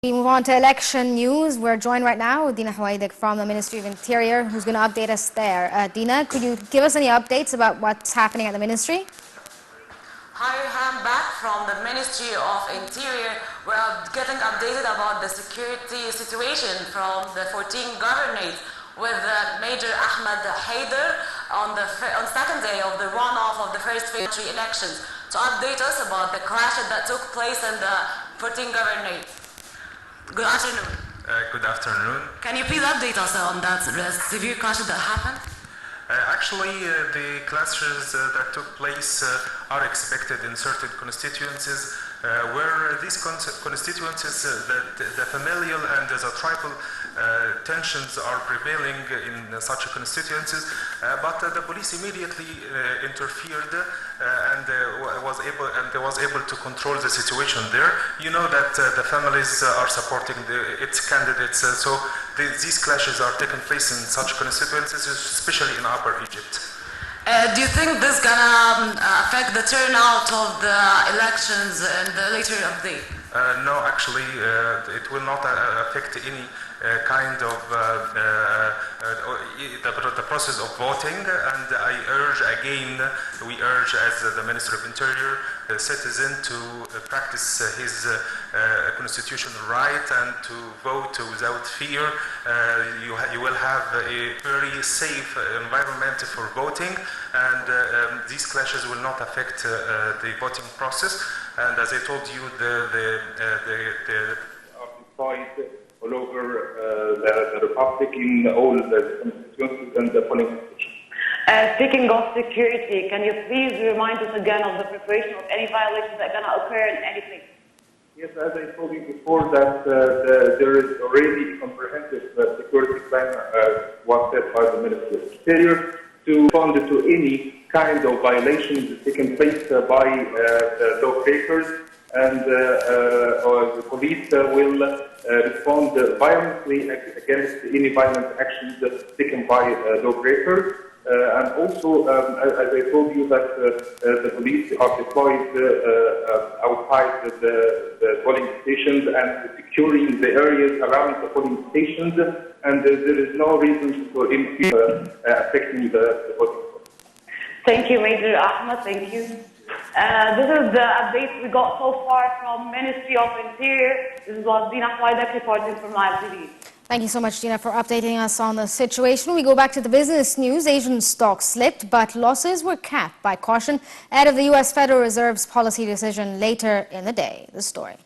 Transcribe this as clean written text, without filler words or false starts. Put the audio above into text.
We move on to election news. We're joined right now with Dina from the Ministry of Interior, who's going to update us there. Dina, could you give us any updates about what's happening at the Ministry? Hi, I'm back from the Ministry of Interior. We're getting updated about the security situation from the 14 governorates with Major Ahmed heidar on second day of the runoff of the first phase elections to update us about the clashes that took place in the 14 governorates. Good afternoon. Good afternoon. Can you please update us on that severe clashes that happened? The clashes that took place are expected in certain constituencies where these constituencies, the familial and the tribal tensions are prevailing in such constituencies, but the police immediately interfered and was able to control the situation there. You know that the families are supporting its candidates, so these clashes are taking place in such constituencies, especially in Upper Egypt. Do you think this is gonna affect the turnout of the elections and the later update? No, actually, it will not affect any kind of the process of voting. And we urge as the Minister of Interior, the citizen to practice his constitutional right and to vote without fear. You will have a very safe environment for voting, and these clashes will not affect the voting process. And as I told you, they are deployed all over the Republic in all the constituencies and the polling stations. Speaking of security, can you please remind us again of the preparation of any violations that are going to occur in anything? Yes, as I told you before, that there is already a comprehensive security plan, was set by the Ministry of Interior, to respond to any kind of violations taking place by the lawbreakers, and the police will respond violently against any violent actions taken by lawbreakers. And also, as I told you, that the police are deployed outside the polling stations and securing the areas around the polling stations, and there is no reason for any affecting the voting. Thank you, Major Ahmed. Thank you. This is the updates we got so far from Ministry of Interior. This was Dina reporting from Live TV. Thank you so much, Dina, for updating us on the situation. We go back to the business news. Asian stocks slipped, but losses were capped by caution ahead of the U.S. Federal Reserve's policy decision later in the day. The story.